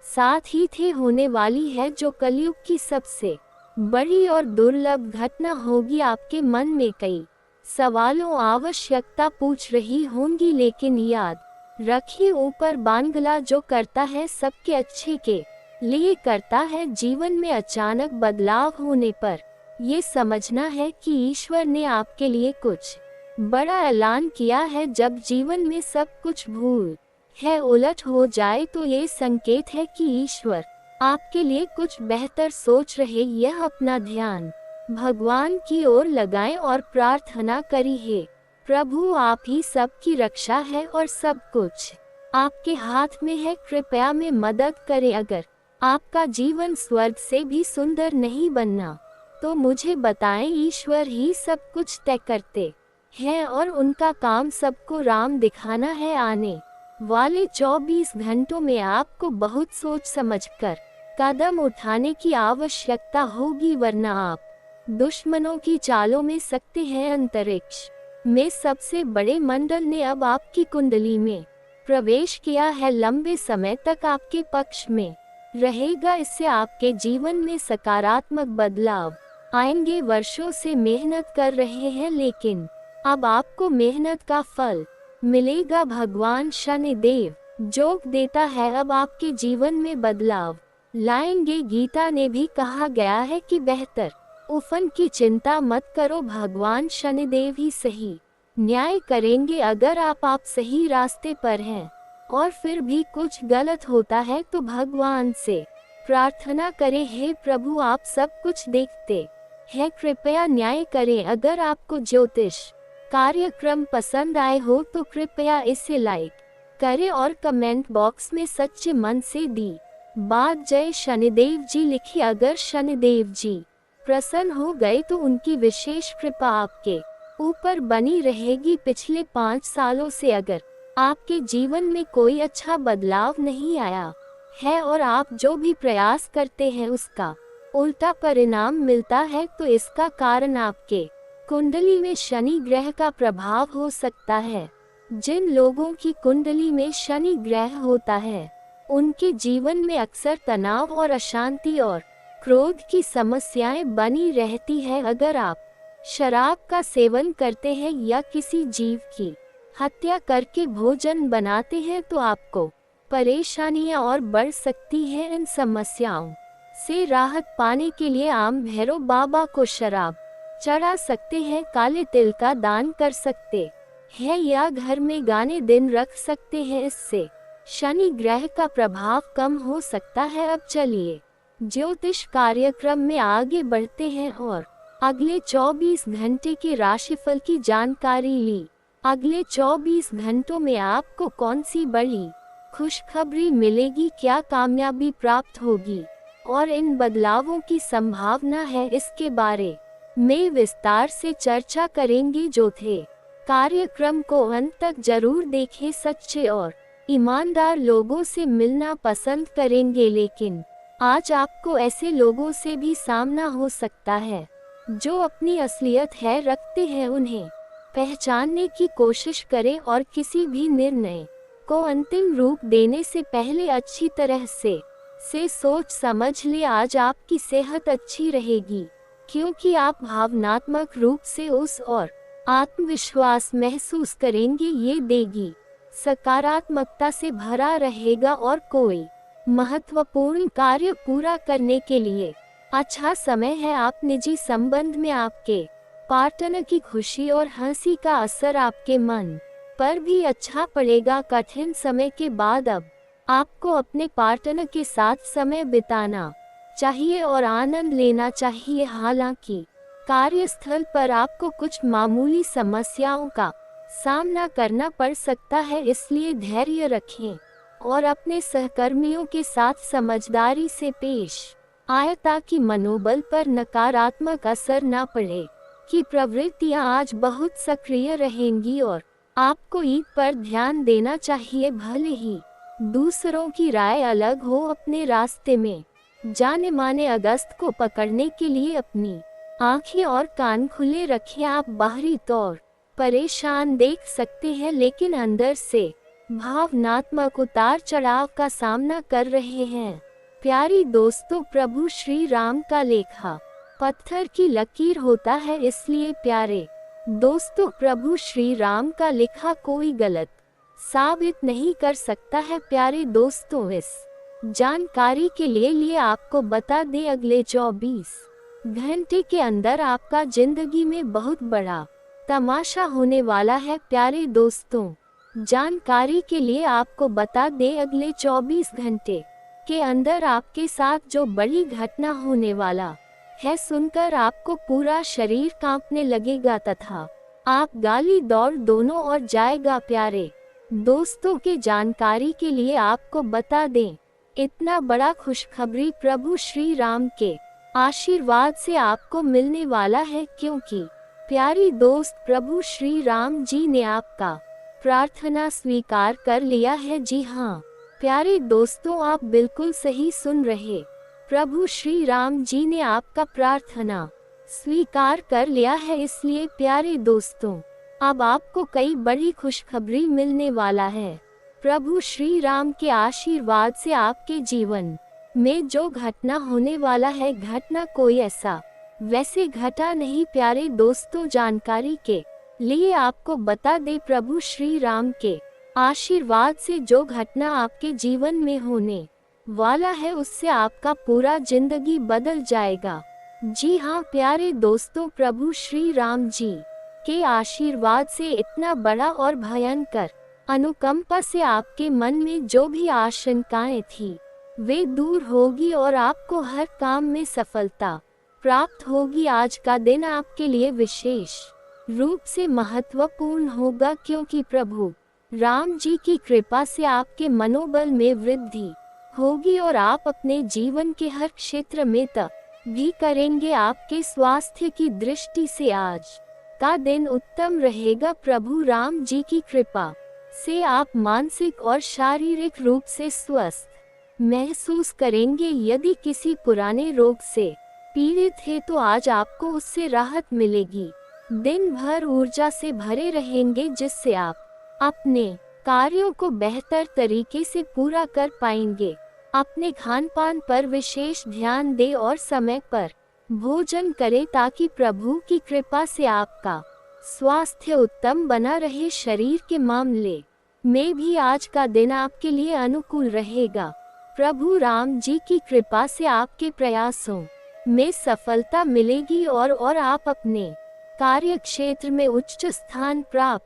साथ ही थे होने वाली है, जो कलयुग की सबसे बड़ी और दुर्लभ घटना होगी। आपके मन में कई सवालों आवश्यकता पूछ रही होंगी, लेकिन याद रखिए ऊपर बांग्ला जो करता है सबके अच्छे के लिए करता है। जीवन में अचानक बदलाव होने पर ये समझना है कि ईश्वर ने आपके लिए कुछ बड़ा ऐलान किया है। जब जीवन में सब कुछ भूल है उलट हो जाए तो ये संकेत है कि ईश्वर आपके लिए कुछ बेहतर सोच रहे। यह अपना ध्यान भगवान की ओर लगाएं और प्रार्थना करिए, प्रभु आप ही सब की रक्षा है और सब कुछ आपके हाथ में है। कृपया में मदद करें। अगर आपका जीवन स्वर्ग से भी सुंदर नहीं बनना तो मुझे बताएं। ईश्वर ही सब कुछ तय करते हैं और उनका काम सबको राम दिखाना है। आने वाले 24 घंटों में आपको बहुत सोच समझकर कदम उठाने की आवश्यकता होगी, वरना आप दुश्मनों की चालों में सकते हैं। अंतरिक्ष में सबसे बड़े मंडल ने अब आपकी कुंडली में प्रवेश किया है। लंबे समय तक आपके पक्ष में रहेगा। इससे आपके जीवन में सकारात्मक बदलाव आएंगे। वर्षों से मेहनत कर रहे हैं, लेकिन अब आपको मेहनत का फल मिलेगा। भगवान शनिदेव जोग देता है अब आपके जीवन में बदलाव लाएंगे। गीता ने भी कहा गया है कि बेहतर उफन की चिंता मत करो, भगवान शनिदेव ही सही न्याय करेंगे। अगर आप सही रास्ते पर हैं और फिर भी कुछ गलत होता है तो भगवान से प्रार्थना करें, हे प्रभु आप सब कुछ देखते हैं, कृपया न्याय करें। अगर आपको ज्योतिष कार्यक्रम पसंद आए हो तो कृपया इसे लाइक करें और कमेंट बॉक्स में सच्चे मन से दी बात जय शनिदेव जी लिखिए। अगर शनिदेव जी प्रसन्न हो गए तो उनकी विशेष कृपा आपके ऊपर बनी रहेगी। पिछले 5 सालों से अगर आपके जीवन में कोई अच्छा बदलाव नहीं आया है और आप जो भी प्रयास करते हैं उसका उल्टा परिणाम मिलता है, तो इसका कारण आपके कुंडली में शनि ग्रह का प्रभाव हो सकता है। जिन लोगों की कुंडली में शनि ग्रह होता है उनके जीवन में अक्सर तनाव और अशांति और क्रोध की समस्याएं बनी रहती है। अगर आप शराब का सेवन करते हैं या किसी जीव की हत्या करके भोजन बनाते हैं तो आपको परेशानियां और बढ़ सकती हैं। इन समस्याओं से राहत पाने के लिए आम भैरव बाबा को शराब चढ़ा सकते हैं, काले तिल का दान कर सकते हैं या घर में गाने दिन रख सकते हैं। इससे शनि ग्रह का प्रभाव कम हो सकता है। अब चलिए ज्योतिष कार्यक्रम में आगे बढ़ते हैं और अगले 24 घंटे के राशिफल की जानकारी ली। अगले 24 घंटों में आपको कौन सी बड़ी खुशखबरी मिलेगी, क्या कामयाबी प्राप्त होगी और इन बदलावों की संभावना है, इसके बारे में विस्तार से चर्चा करेंगे। जो थे कार्यक्रम को अंत तक जरूर देखें। सच्चे और ईमानदार लोगों से मिलना पसंद करेंगे, लेकिन आज आपको ऐसे लोगों से भी सामना हो सकता है जो अपनी असलियत है रखते हैं। उन्हें पहचानने की कोशिश करें और किसी भी निर्णय को अंतिम रूप देने से पहले अच्छी तरह से सोच समझ ले। आज आपकी सेहत अच्छी रहेगी क्योंकि आप भावनात्मक रूप से उस और आत्मविश्वास महसूस करेंगे। ये देगी सकारात्मकता से भरा रहेगा और कोई महत्वपूर्ण कार्य पूरा करने के लिए अच्छा समय है। आप निजी संबंध में आपके पार्टनर की खुशी और हंसी का असर आपके मन पर भी अच्छा पड़ेगा। कठिन समय के बाद अब आपको अपने पार्टनर के साथ समय बिताना चाहिए और आनंद लेना चाहिए। हालांकि कार्यस्थल पर आपको कुछ मामूली समस्याओं का सामना करना पड़ सकता है, इसलिए धैर्य रखें और अपने सहकर्मियों के साथ समझदारी से पेश आए ताकि मनोबल पर नकारात्मक असर न पड़े कि प्रवृत्तियां आज बहुत सक्रिय रहेंगी और आपको ईद पर ध्यान देना चाहिए। भले ही दूसरों की राय अलग हो, अपने रास्ते में जाने माने अगस्त को पकड़ने के लिए अपनी आंखें और कान खुले रखें। आप बाहरी तौर परेशान देख सकते हैं, लेकिन अंदर से भावनात्मक उतार चढ़ाव का सामना कर रहे हैं। प्यारी दोस्तों, प्रभु श्री राम का लेखा पत्थर की लकीर होता है, इसलिए प्यारे दोस्तों, प्रभु श्री राम का लिखा कोई गलत साबित नहीं कर सकता है। प्यारे दोस्तों, इस जानकारी के लिए आपको बता दें, अगले 24 घंटे के अंदर आपका जिंदगी में बहुत बड़ा तमाशा होने वाला है। प्यारे दोस्तों, जानकारी के लिए आपको बता दें, अगले 24 घंटे के अंदर आपके साथ जो बड़ी घटना होने वाला है, सुनकर आपको पूरा शरीर कांपने लगेगा तथा आप गाली दौड़ दोनों ओर जाएगा। प्यारे दोस्तों के जानकारी के लिए आपको बता दें, इतना बड़ा खुशखबरी प्रभु श्री राम के आशीर्वाद से आपको मिलने वाला है, क्योंकि प्यारी दोस्त, प्रभु श्री राम जी ने आपका प्रार्थना स्वीकार कर लिया है। जी हाँ प्यारे दोस्तों, आप बिल्कुल सही सुन रहे, प्रभु श्री राम जी ने आपका प्रार्थना स्वीकार कर लिया है। इसलिए प्यारे दोस्तों, अब आपको कई बड़ी खुशखबरी मिलने वाला है। प्रभु श्री राम के आशीर्वाद से आपके जीवन में जो घटना होने वाला है, घटना कोई ऐसा वैसे घटा नहीं। प्यारे दोस्तों, जानकारी के लिए आपको बता दे, प्रभु श्री राम के आशीर्वाद से जो घटना आपके जीवन में होने वाला है, उससे आपका पूरा जिंदगी बदल जाएगा। जी हाँ प्यारे दोस्तों, प्रभु श्री राम जी के आशीर्वाद से इतना बड़ा और भयंकर अनुकंपा से आपके मन में जो भी आशंकाएं थी वे दूर होगी और आपको हर काम में सफलता प्राप्त होगी। आज का दिन आपके लिए विशेष रूप से महत्वपूर्ण होगा, क्योंकि प्रभु राम जी की कृपा से आपके मनोबल में वृद्धि होगी और आप अपने जीवन के हर क्षेत्र में भी करेंगे। आपके स्वास्थ्य की दृष्टि से आज का दिन उत्तम रहेगा। प्रभु राम जी की कृपा से आप मानसिक और शारीरिक रूप से स्वस्थ महसूस करेंगे। यदि किसी पुराने रोग से पीड़ित है तो आज आपको उससे राहत मिलेगी। दिन भर ऊर्जा से भरे रहेंगे, जिससे आप अपने कार्यों को बेहतर तरीके से पूरा कर पाएंगे। अपने खान पान पर विशेष ध्यान दें और समय पर भोजन करें ताकि प्रभु की कृपा से आपका स्वास्थ्य उत्तम बना रहे। शरीर के मामले में भी आज का दिन आपके लिए अनुकूल रहेगा। प्रभु राम जी की कृपा से आपके प्रयासों में सफलता मिलेगी और आप अपने कार्य क्षेत्र में उच्च स्थान प्राप्त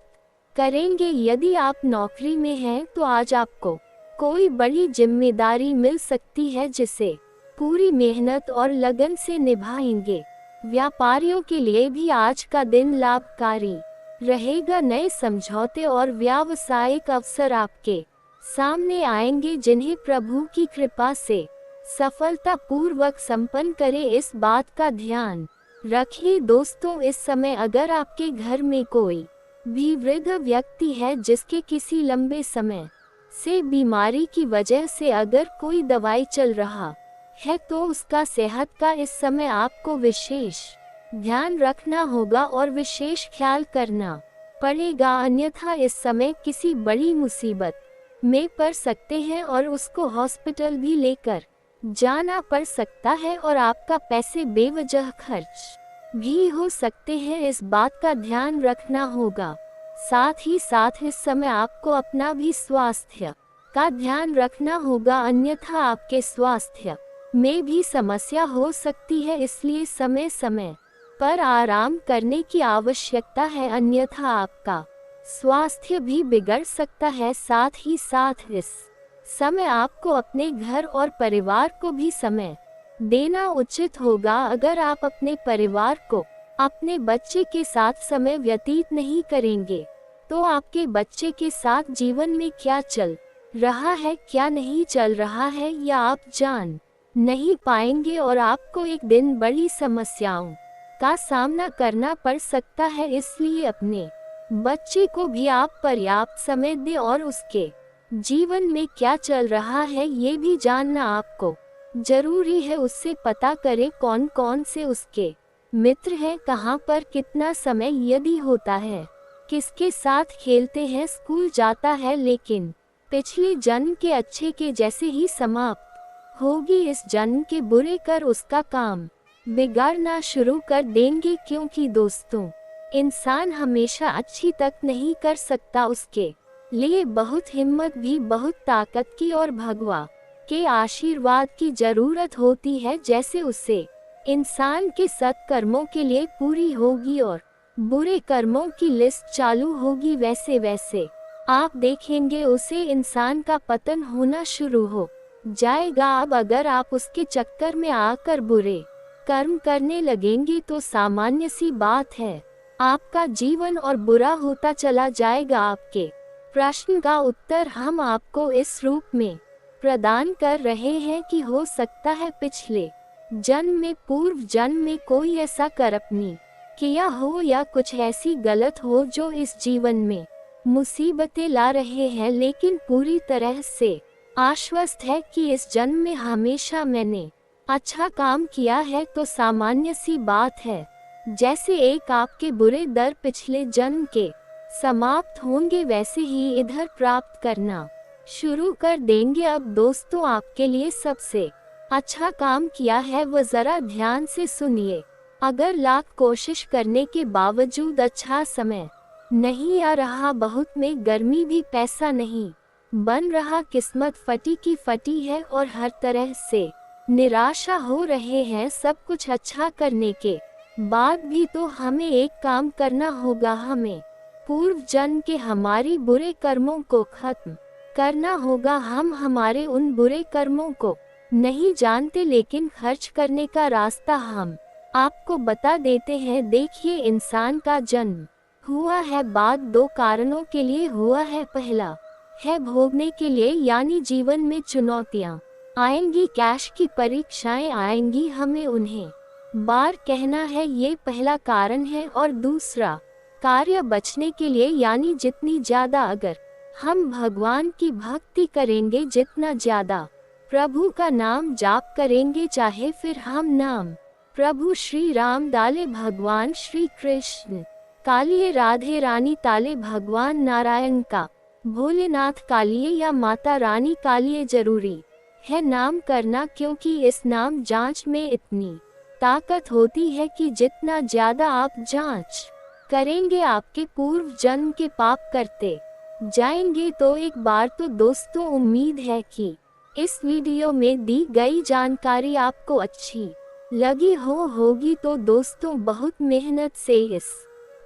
करेंगे। यदि आप नौकरी में हैं तो आज आपको कोई बड़ी जिम्मेदारी मिल सकती है, जिसे पूरी मेहनत और लगन से निभाएंगे। व्यापारियों के लिए भी आज का दिन लाभकारी रहेगा। नए समझौते और व्यावसायिक अवसर आपके सामने आएंगे, जिन्हें प्रभु की कृपा से सफलता पूर्वक संपन्न करें। इस बात का ध्यान रखिए दोस्तों, इस समय अगर आपके घर में कोई भी वृद्ध व्यक्ति है जिसके किसी लंबे समय से बीमारी की वजह से अगर कोई दवाई चल रहा है तो उसका सेहत का इस समय आपको विशेष ध्यान रखना होगा और विशेष ख्याल करना पड़ेगा, अन्यथा इस समय किसी बड़ी मुसीबत में पड़ सकते हैं और उसको हॉस्पिटल भी लेकर जाना पड़ सकता है और आपका पैसे बेवजह खर्च भी हो सकते हैं। इस बात का ध्यान रखना होगा। साथ ही साथ इस समय आपको अपना भी स्वास्थ्य का ध्यान रखना होगा, अन्यथा आपके स्वास्थ्य में भी समस्या हो सकती है। इसलिए समय समय पर आराम करने की आवश्यकता है, अन्यथा आपका स्वास्थ्य भी बिगड़ सकता है। साथ ही साथ इस समय आपको अपने घर और परिवार को भी समय देना उचित होगा। अगर आप अपने परिवार को अपने बच्चे के साथ समय व्यतीत नहीं करेंगे तो आपके बच्चे के साथ जीवन में क्या चल रहा है, क्या नहीं चल रहा है, या आप जान नहीं पाएंगे और आपको एक दिन बड़ी समस्याओं का सामना करना पड़ सकता है। इसलिए अपने बच्चे को भी आप पर्याप्त समय दें और उसके जीवन में क्या चल रहा है ये भी जानना आपको जरूरी है। उससे पता करें कौन कौन से उसके मित्र हैं, कहाँ पर कितना समय यदि होता है, किसके साथ खेलते हैं, स्कूल जाता है, लेकिन पिछले जन्म के अच्छे के जैसे ही समाप्त होगी। इस जन्म के बुरे कर उसका काम बिगाड़ना शुरू कर देंगे, क्योंकि दोस्तों इंसान हमेशा अच्छी तक नहीं कर सकता। उसके लिए बहुत हिम्मत भी, बहुत ताकत की और भगवान के आशीर्वाद की जरूरत होती है। जैसे उसे इंसान के सत्कर्मों के लिए पूरी होगी और बुरे कर्मों की लिस्ट चालू होगी, वैसे वैसे आप देखेंगे उसे इंसान का पतन होना शुरू हो जाएगा। अब अगर आप उसके चक्कर में आकर बुरे कर्म करने लगेंगे तो सामान्य सी बात है, आपका जीवन और बुरा होता चला जाएगा। आपके प्रश्न का उत्तर हम आपको इस रूप में प्रदान कर रहे हैं कि हो सकता है पिछले जन्म में, पूर्व जन्म में कोई ऐसा कर्म किया हो या कुछ ऐसी गलत हो जो इस जीवन में मुसीबतें ला रहे हैं, लेकिन पूरी तरह से आश्वस्त है कि इस जन्म में हमेशा मैंने अच्छा काम किया है। तो सामान्य सी बात है, जैसे एक आपके बुरे दर पिछले जन्म के समाप्त होंगे, वैसे ही इधर प्राप्त करना शुरू कर देंगे। अब दोस्तों आपके लिए सबसे अच्छा काम किया है वो जरा ध्यान से सुनिए। अगर लाख कोशिश करने के बावजूद अच्छा समय नहीं आ रहा, बहुत में गर्मी भी पैसा नहीं बन रहा, किस्मत फटी की फटी है और हर तरह से निराशा हो रहे हैं, सब कुछ अच्छा करने के बाद भी तो हमें एक काम करना होगा, हमें पूर्व जन्म के हमारी बुरे कर्मों को खत्म करना होगा। हम हमारे उन बुरे कर्मों को नहीं जानते, लेकिन खर्च करने का रास्ता हम आपको बता देते हैं। देखिए, इंसान का जन्म हुआ है बात दो कारणों के लिए हुआ है। पहला है भोगने के लिए, यानी जीवन में चुनौतियाँ आएंगी, कैश की परीक्षाएं आएंगी, हमें उन्हें बार कहना है, ये पहला कारण है। और दूसरा कार्य बचने के लिए, यानी जितनी ज्यादा अगर हम भगवान की भक्ति करेंगे, जितना ज्यादा प्रभु का नाम जाप करेंगे, चाहे फिर हम नाम प्रभु श्री राम डाले, भगवान श्री कृष्ण कालिए, राधे रानी ताले, भगवान नारायण का भोलेनाथ कालिए या माता रानी कालिए, जरूरी है नाम करना, क्योंकि इस नाम जांच में इतनी ताकत होती है कि जितना ज्यादा आप जांच करेंगे, आपके पूर्व जन्म के पाप करते जाएंगे। तो एक बार तो दोस्तों उम्मीद है कि इस वीडियो में दी गई जानकारी आपको अच्छी लगी होगी। तो दोस्तों बहुत मेहनत से इस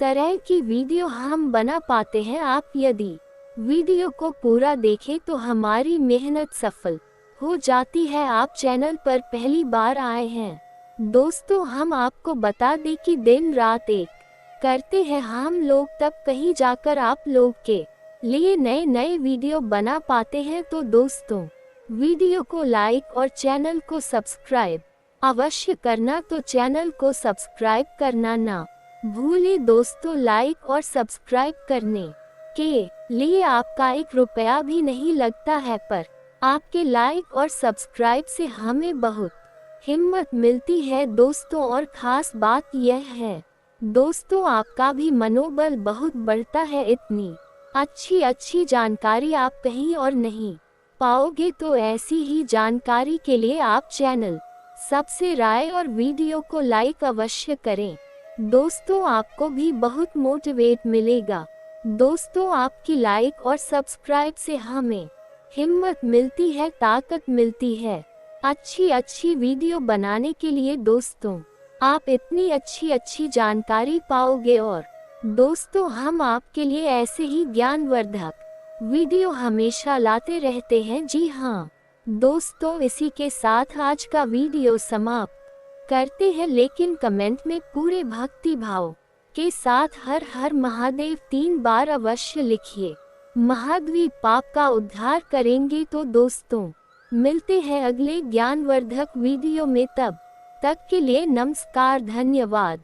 तरह की वीडियो हम बना पाते हैं। आप यदि वीडियो को पूरा देखें तो हमारी मेहनत सफल हो जाती है। आप चैनल पर पहली बार आए हैं दोस्तों, हम आपको बता दें कि दिन रात एक करते हैं हम लोग, तब कहीं जाकर आप लोग के लिए नए नए वीडियो बना पाते हैं। तो दोस्तों वीडियो को लाइक और चैनल को सब्सक्राइब अवश्य करना, तो चैनल को सब्सक्राइब करना ना भूले दोस्तों। लाइक और सब्सक्राइब करने के लिए आपका 1 रुपया भी नहीं लगता है, पर आपके लाइक और सब्सक्राइब से हमें बहुत हिम्मत मिलती है दोस्तों। और खास बात यह है दोस्तों, आपका भी मनोबल बहुत बढ़ता है। इतनी अच्छी जानकारी आप कहीं और नहीं पाओगे। तो ऐसी ही जानकारी के लिए आप चैनल सबसे राय और वीडियो को लाइक अवश्य करें दोस्तों, आपको भी बहुत मोटिवेट मिलेगा। दोस्तों आपकी लाइक और सब्सक्राइब से हमें हिम्मत मिलती है, ताकत मिलती है अच्छी वीडियो बनाने के लिए। दोस्तों आप इतनी अच्छी जानकारी पाओगे और दोस्तों हम आपके लिए ऐसे ही ज्ञानवर्धक वीडियो हमेशा लाते रहते हैं। जी हाँ दोस्तों, इसी के साथ आज का वीडियो समाप्त करते हैं, लेकिन कमेंट में पूरे भक्ति भाव के साथ हर हर महादेव 3 बार अवश्य लिखिए महाद्वीप पाप का उद्धार करेंगे। तो दोस्तों मिलते हैं अगले ज्ञानवर्धक वीडियो में, तब तक के लिए नमस्कार, धन्यवाद।